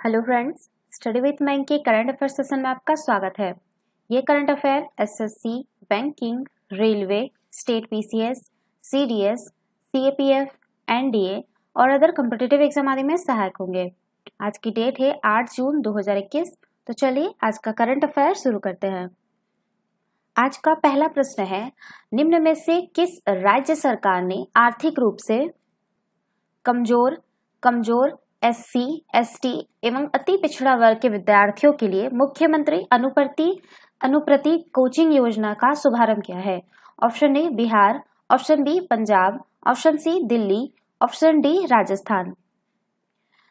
Hello friends, study with bank के current affair session में आपका स्वागत है। ये current affair SSC, banking, railway, state PCS, CDS, CAPF, NDA और अदर कॉम्पिटिटिव एग्जाम आदि में सहायक होंगे। आज की डेट है 8 जून 2021। तो चलिए आज का करंट अफेयर शुरू करते हैं। आज का पहला प्रश्न है, निम्न में से किस राज्य सरकार ने आर्थिक रूप से कमजोर एससी, एसटी एवं अति पिछड़ा वर्ग के विद्यार्थियों के लिए मुख्यमंत्री अनुप्रति कोचिंग योजना का शुभारंभ किया है? Option A Bihar, option B Punjab, option C Delhi, option D Rajasthan.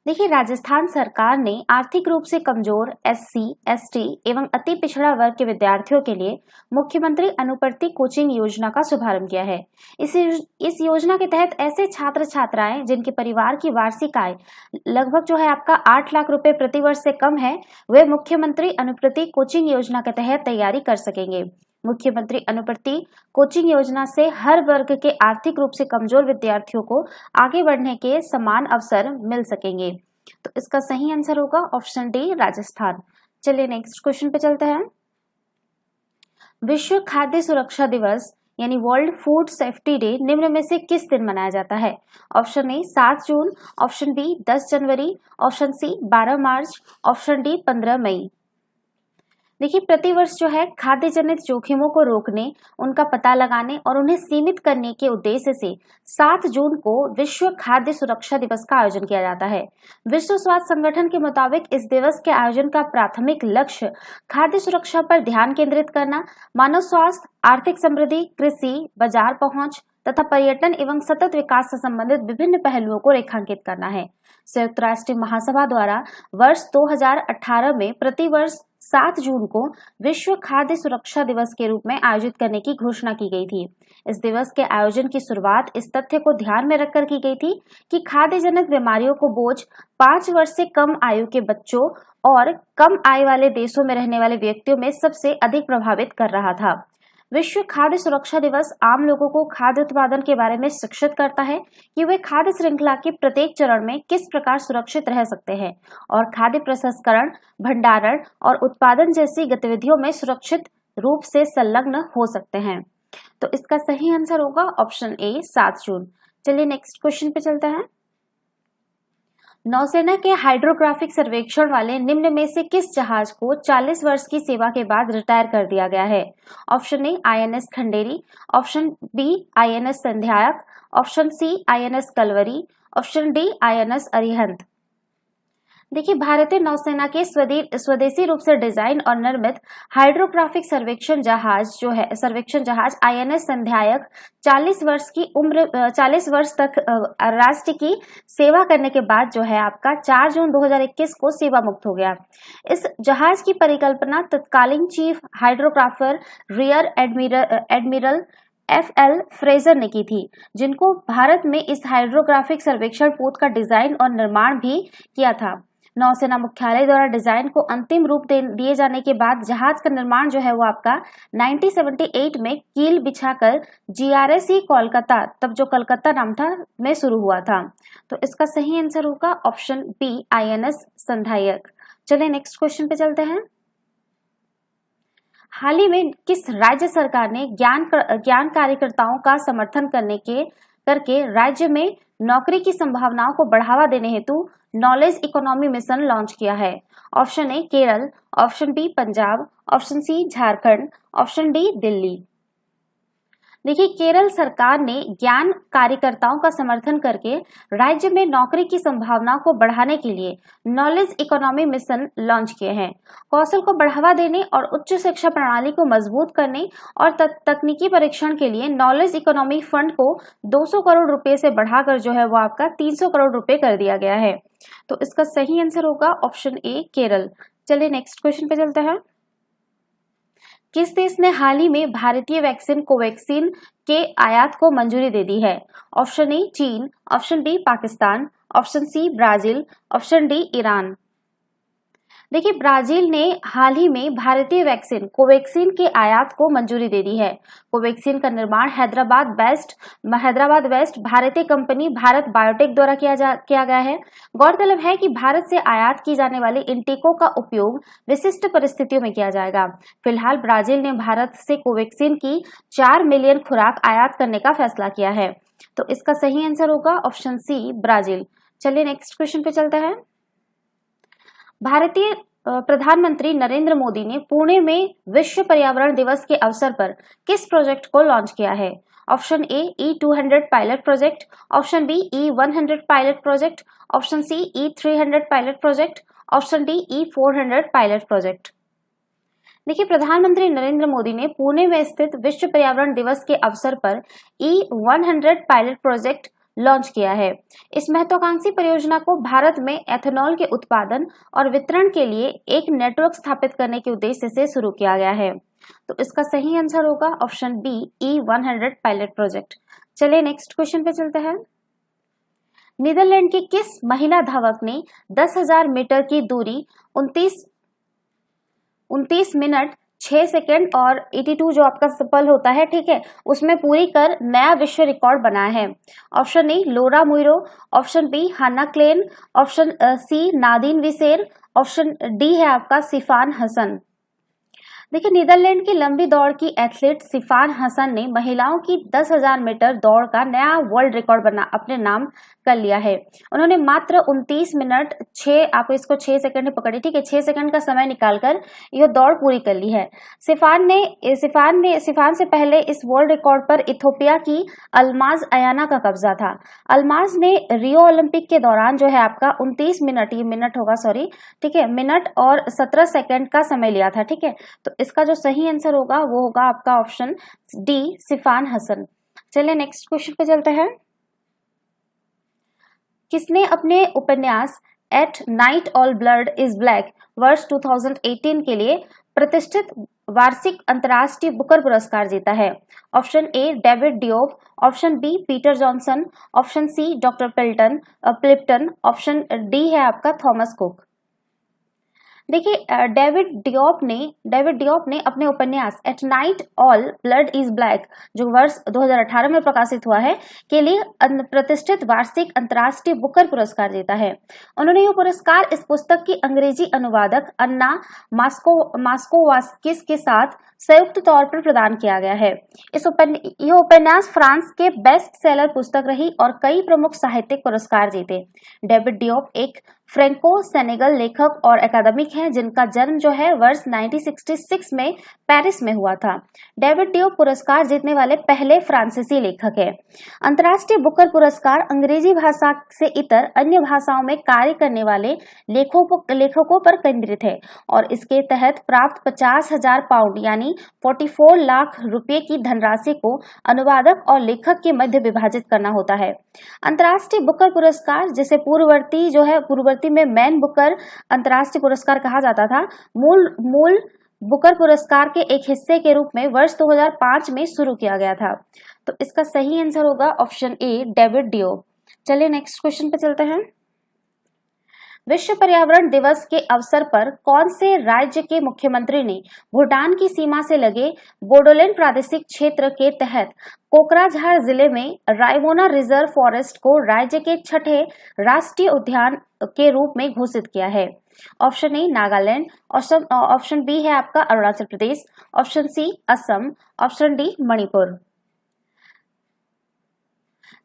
देखिए, राजस्थान सरकार ने आर्थिक रूप से कमजोर एससी, एसटी एवं अति पिछड़ा वर्ग के विद्यार्थियों के लिए मुख्यमंत्री अनुप्रति कोचिंग योजना का शुभारंभ किया है। इस योजना के तहत ऐसे छात्र छात्राएं जिनके परिवार की वार्षिक आय लगभग जो है आपका 8 लाख रुपए प्रति वर्ष से कम है, वे मुख्यमंत्री अनुप्रति कोचिंग योजना के तहत तैयारी कर सकेंगे। मुख्यमंत्री अनुप्रति कोचिंग योजना से हर वर्ग के आर्थिक रूप से कमजोर विद्यार्थियों को आगे बढ़ने के समान अवसर मिल सकेंगे। तो इसका सही आंसर होगा ऑप्शन डी राजस्थान। चलिए नेक्स्ट क्वेश्चन पे चलते हैं। विश्व खाद्य सुरक्षा दिवस यानी वर्ल्ड फूड सेफ्टी डे निम्न में से किस दिन मनाया जाता है? ऑप्शन ए 7 जून, ऑप्शन बी 10 जनवरी, ऑप्शन सी 12 मार्च, ऑप्शन डी 15 मई। देखिए, प्रतिवर्ष जो है खाद्य जनित जोखिमों को रोकने, उनका पता लगाने और उन्हें सीमित करने के उद्देश्य से 7 जून को विश्व खाद्य सुरक्षा दिवस का आयोजन किया जाता है। विश्व स्वास्थ्य संगठन के मुताबिक इस दिवस के आयोजन का प्राथमिक लक्ष्य खाद्य सुरक्षा पर ध्यान केंद्रित करना, मानव स्वास्थ्य, आर्थिक समृद्धि, कृषि, बाजार पहुंच तथा पर्यटन एवं सतत विकास से संबंधित विभिन्न पहलुओं को रेखांकित करना है। संयुक्त राष्ट्र महासभा द्वारा वर्ष 2018 में प्रतिवर्ष 7 जून को विश्व खाद्य सुरक्षा दिवस के रूप में आयोजित करने की घोषणा की गई थी। इस दिवस के आयोजन की शुरुआत इस तथ्य को ध्यान में रखकर की गई थी कि खाद्य जनित बीमारियों को बोझ 5 वर्ष से कम आयु के बच्चों और कम आय वाले देशों में रहने वाले व्यक्तियों में सबसे अधिक प्रभावित कर रहा था। विश्व खाद्य सुरक्षा दिवस आम लोगों को खाद्य उत्पादन के बारे में शिक्षित करता है कि वे खाद्य श्रृंखला के प्रत्येक चरण में किस प्रकार सुरक्षित रह सकते हैं और खाद्य प्रसंस्करण, भंडारण और उत्पादन जैसी गतिविधियों में सुरक्षित रूप से संलग्न हो सकते हैं। तो इसका सही आंसर होगा ऑप्शन ए 7 जून। चलिए नेक्स्ट क्वेश्चन पे चलते हैं। नौसेना के हाइड्रोग्राफिक सर्वेक्षण वाले निम्न में से किस जहाज को 40 वर्ष की सेवा के बाद रिटायर कर दिया गया है? Option A INS Khanderi, option B INS Sandhayak, option C INS Kalvari, option D INS Arihant. देखिए, भारतीय नौसेना के स्वदेशी रूप से डिजाइन और निर्मित हाइड्रोग्राफिक सर्वेक्षण जहाज आईएनएस संध्यायक 40 वर्ष तक राष्ट्र की सेवा करने के बाद जो है आपका 4 जून 2021 को सेवा मुक्त हो गया। इस जहाज की परिकल्पना तत्कालीन chief hydrographer rear admiral FL Fraser ने की थी, जिनको भारत में इस हाइड्रोग्राफिक सर्वेक्षण पोत का डिजाइन और निर्माण भी किया था। नौसेना मुख्यालय द्वारा डिजाइन को अंतिम रूप दिए जाने के बाद जहाज का निर्माण जो है वो आपका 1978 में कील बिछाकर GRSE कोलकाता, तब जो कलकत्ता नाम था, में शुरू हुआ था। तो इसका सही आंसर होगा ऑप्शन बी आईएनएस संध्यायक। चलिए नेक्स्ट क्वेश्चन पे चलते हैं। हाल ही में किस राज्य सरकार ने ज्ञान कार्यकर्ताओं का समर्थन करके राज्य में नौकरी की संभावनाओं को बढ़ावा देने हेतु नॉलेज इकोनॉमी मिशन लॉन्च किया है? Option A Kerala, option B Punjab, option C Jharkhand, option D Delhi. देखिए, केरल सरकार ने ज्ञान कार्यकर्ताओं का समर्थन करके राज्य में नौकरी की संभावनाओं को बढ़ाने के लिए नॉलेज इकोनॉमी मिशन लॉन्च किए हैं। कौशल को बढ़ावा देने और उच्च शिक्षा प्रणाली को मजबूत करने और तकनीकी परीक्षण के लिए नॉलेज इकोनॉमी फंड को 200 करोड़ रुपए से बढ़ाकर जो है वो आपका 300 करोड़ रुपए कर दिया गया है। तो इसका सही आंसर होगा ऑप्शन ए केरल। चलिए नेक्स्ट क्वेश्चन पे चलते हैं। किस देश ने हाल ही में भारतीय वैक्सीन कोवैक्सीन के आयात को मंजूरी दे दी है? ऑप्शन ए चीन, option B Pakistan, option C Brazil, option D Iran. देखिए, ब्राजील ने हाल ही में भारतीय वैक्सीन कोवैक्सीन के आयात को मंजूरी दे दी है। कोवैक्सीन का निर्माण हैदराबाद वेस्ट भारतीय कंपनी भारत बायोटेक द्वारा किया गया है। गौरतलब है कि भारत से आयात की जाने वाली इन टीकों का उपयोग विशिष्ट परिस्थितियों में किया जाएगा। फिलहाल ब्राजील ने भारत से कोवैक्सीन की 4 मिलियन खुराक आयात करने का फैसला किया है। तो इसका सही आंसर होगा ऑप्शन सी, ब्राजील। चलिए नेक्स्ट क्वेश्चन पे चलते हैं। भारतीय प्रधानमंत्री नरेंद्र मोदी ने पुणे में विश्व पर्यावरण दिवस के अवसर पर किस प्रोजेक्ट को लॉन्च किया है? Option A E200 pilot project, option B E100 pilot project, option C E300 pilot project, option D E400 pilot project. देखिए, प्रधानमंत्री नरेंद्र मोदी ने पुणे में स्थित विश्व पर्यावरण दिवस के अवसर पर E100 पायलट प्रोजेक्ट लॉन्च किया है। इस महत्वाकांक्षी परियोजना को भारत में एथेनॉल के उत्पादन और वितरण के लिए एक नेटवर्क स्थापित करने के उद्देश्य से शुरू किया गया है। तो इसका सही आंसर होगा option B, E100 pilot project. चलिए नेक्स्ट क्वेश्चन पे चलते हैं। नीदरलैंड की किस महिला धावक ने 10,000 मीटर की दूरी 29 मिनट 6 सेकेंड और 82 जो आपका सफल होता है, ठीक है, उसमें पूरी कर नया विश्व रिकॉर्ड बनाया है? Option A Laura Muir, option B Hannah Klein, option C Nadine Visser, option D है आपका सिफान हसन। देखिए, नीदरलैंड की लंबी दौड़ की एथलीट सिफान हसन ने महिलाओं की 10,000 मीटर दौड़ का नया वर्ल्ड रिकॉर्ड अपने नाम कर लिया है। उन्होंने मात्र 29 मिनट 6, आप इसको 6 सेकंड में पकड़िए, ठीक है, 6 सेकंड का समय निकालकर यह दौड़ पूरी कर ली है। सिफान से पहले इस वर्ल्ड रिकॉर्ड पर इथियोपिया की अल्माज अयाना का कब्जा था। अल्माज ने रियो ओलंपिक के दौरान जो है आपका 29 मिनट, ये मिनट होगा, सॉरी, ठीक है, मिनट और 17 सेकंड का समय लिया था, ठीक है। तो इसका जो सही आंसर होगा वो होगा आपका ऑप्शन डी, सिफान हसन। चलिए नेक्स्ट क्वेश्चन पे चलते हैं। किसने अपने उपन्यास at night all blood is black वर्ष 2018 के लिए प्रतिष्ठित वार्षिक अंतर्राष्ट्रीय बुकर पुरस्कार जीता है? Option A David Diop, option B Peter Johnson, option C doctor Plimpton, option D है आपका थॉमस कुक। देखिए, डेविड डियोप ने अपने उपन्यास at night all blood is black जो वर्ष 2018 में प्रकाशित हुआ है के लिए प्रतिष्ठित वार्षिक अंतर्राष्ट्रीय बुकर पुरस्कार जीता है। उन्होंने यह पुरस्कार इस पुस्तक की अंग्रेजी अनुवादक अन्ना मास्कोवास्किस के साथ संयुक्त तौर पर प्रदान किया गया है। यह उपन्यास फ्रांस के बेस्ट सेलर पुस्तक रही और कई प्रमुख साहित्यिक पुरस्कार जीते। डेविड डियोप एक फ्रेंको सेनेगल लेखक और एकेडमिक हैं जिनका जन्म जो है वर्ष 1966 में पेरिस में हुआ था। डेविड डियोप पुरस्कार जीतने वाले पहले फ्रांसीसी लेखक हैं। अंतर्राष्ट्रीय बुकर पुरस्कार अंग्रेजी भाषा से इतर अन्य भाषाओं में कार्य करने वाले लेखकों पर केंद्रित है और इसके तहत प्राप्त 50,000 पाउंड यानी 44 लाख रुपए की धनराशि को अनुवादक और लेखक के मध्य विभाजित करना होता है। अंतर्राष्ट्रीय बुकर पुरस्कार जिसे पूर्ववर्ती में मैन बुकर अंतर्राष्ट्रीय पुरस्कार कहा जाता था, मूल बुकर पुरस्कार के एक हिस्से के रूप में वर्ष 2005 में शुरू किया गया था। तो इसका सही आंसर होगा ऑप्शन ए, डेविड डियोप। चलिए नेक्स्ट क्वेश्चन पे चलते हैं। विश्व पर्यावरण दिवस के अवसर पर कौन से राज्य के मुख्यमंत्री ने भूटान की सीमा से लगे बोडोलैंड प्रादेशिक क्षेत्र के तहत कोकराझार जिले में रायमोना रिजर्व फॉरेस्ट को राज्य के 6ठे राष्ट्रीय उद्यान के रूप में घोषित किया है? Option A Nagaland, option B है आपका Arunachal Pradesh, option C Assam, option D Manipur.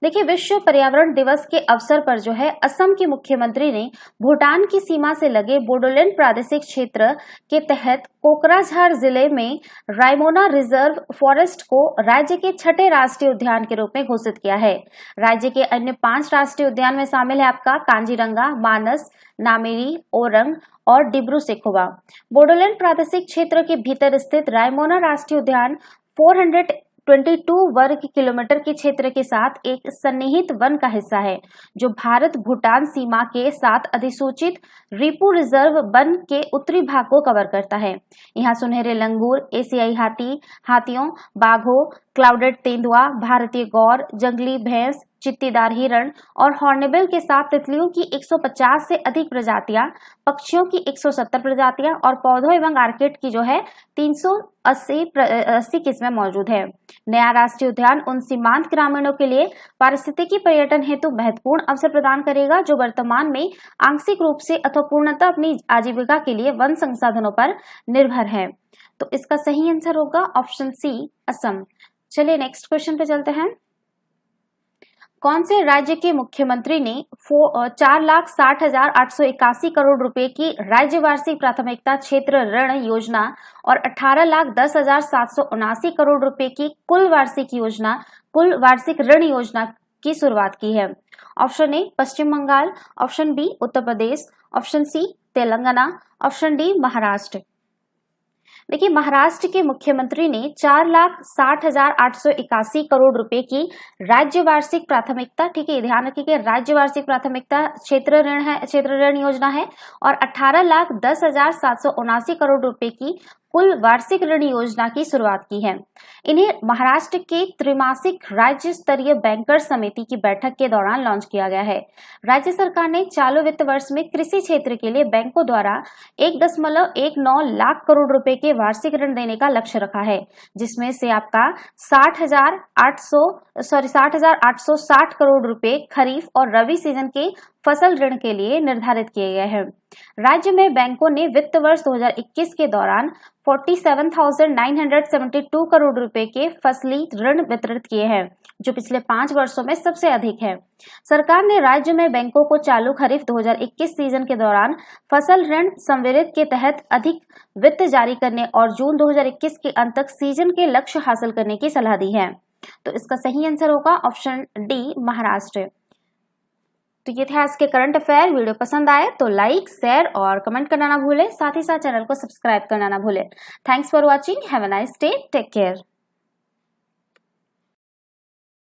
देखिए, विश्व पर्यावरण दिवस के अवसर पर जो है असम के मुख्यमंत्री ने भूटान की सीमा से लगे बोडोलैंड प्रादेशिक क्षेत्र के तहत कोकराझार जिले में रायमोना रिजर्व फॉरेस्ट को राज्य के 6ठे राष्ट्रीय उद्यान के रूप में घोषित किया है। राज्य के अन्य 5 राष्ट्रीय उद्यान में शामिल है आपका कांजीरंगा, मानस, नामेरी, ओरंग और डिब्रू सेखोवा। बोडोलैंड प्रादेशिक क्षेत्र के भीतर स्थित रायमोना राष्ट्रीय उद्यान 422 वर्ग किलोमीटर के क्षेत्र के साथ एक सन्निहित वन का हिस्सा है जो भारत भूटान सीमा के साथ अधिसूचित रिपू रिजर्व वन के उत्तरी भाग को कवर करता है। यहाँ सुनहरे लंगूर, एशियाई हाथियों, बाघों, क्लाउडेड तेंदुआ, भारतीय गौर, जंगली भैंस, चित्तीदार हिरण और हॉर्नबिल के साथ तितलियों की 150 से अधिक प्रजातियां, पक्षियों की 170 प्रजातियां और पौधों एवं आर्किड की जो है 380 किस्में मौजूद है। नया राष्ट्रीय उद्यान उन सीमांत ग्रामीणों के लिए पारिस्थितिकी पर्यटन हेतु महत्वपूर्ण अवसर प्रदान करेगा जो वर्तमान में आंशिक रूप से अथवा पूर्णतः अपनी आजीविका के लिए वन संसाधनों पर निर्भर है। तो इसका सही आंसर होगा ऑप्शन सी, असम। चलिए नेक्स्ट क्वेश्चन पे चलते हैं। कौन से राज्य के मुख्यमंत्री ने 4,60,881 करोड़ रुपए की राज्य वार्षिक प्राथमिकता क्षेत्र ऋण योजना और 18,10,779 करोड़ रुपए की कुल वार्षिक ऋण योजना की शुरुआत की है? Option A Paschim Bengal, option B Uttar Pradesh, option C Telangana, option D Maharashtra. देखिए, महाराष्ट्र के मुख्यमंत्री ने 4,60,881 करोड़ रुपए की राज्य वार्षिक प्राथमिकता, ठीक है, ध्यान रखिए, राज्य वार्षिक प्राथमिकता क्षेत्र ऋण योजना है और 18,10,779 करोड़ रुपए की कुल वार्षिक ऋण योजना की शुरुआत की है। इन्हें महाराष्ट्र के त्रैमासिक राज्य स्तरीय बैंकर्स समिति की बैठक के दौरान लॉन्च किया गया है। राज्य सरकार ने चालू वित्त वर्ष में कृषि क्षेत्र के लिए बैंकों द्वारा 1.19 लाख करोड़ रुपए के वार्षिक ऋण देने का लक्ष्य रखा है, जिसमें से आपका 60,860 करोड़ रुपए खरीफ और रबी सीजन के फसल ऋण के लिए निर्धारित किए गए हैं। राज्य में बैंकों ने वित्त वर्ष 2021 के दौरान 47,972 करोड़ रुपए के फसली ऋण वितरित किए हैं, जो पिछले 5 वर्षों में सबसे अधिक है। सरकार ने राज्य में बैंकों को चालू खरीफ 2021 सीजन के दौरान फसल ऋण संवितरण के तहत अधिक वित्त जारी करने और जून 2021 के अंत तक सीजन के लक्ष्य हासिल करने की सलाह दी है। तो इसका सही आंसर होगा ऑप्शन डी, महाराष्ट्र। तो ये थे आज के करंट अफेयर। वीडियो पसंद आए तो लाइक, शेयर और कमेंट करना ना भूलें, साथ ही साथ चैनल को सब्सक्राइब करना ना भूलें। Thanks for watching, have a nice day, take care.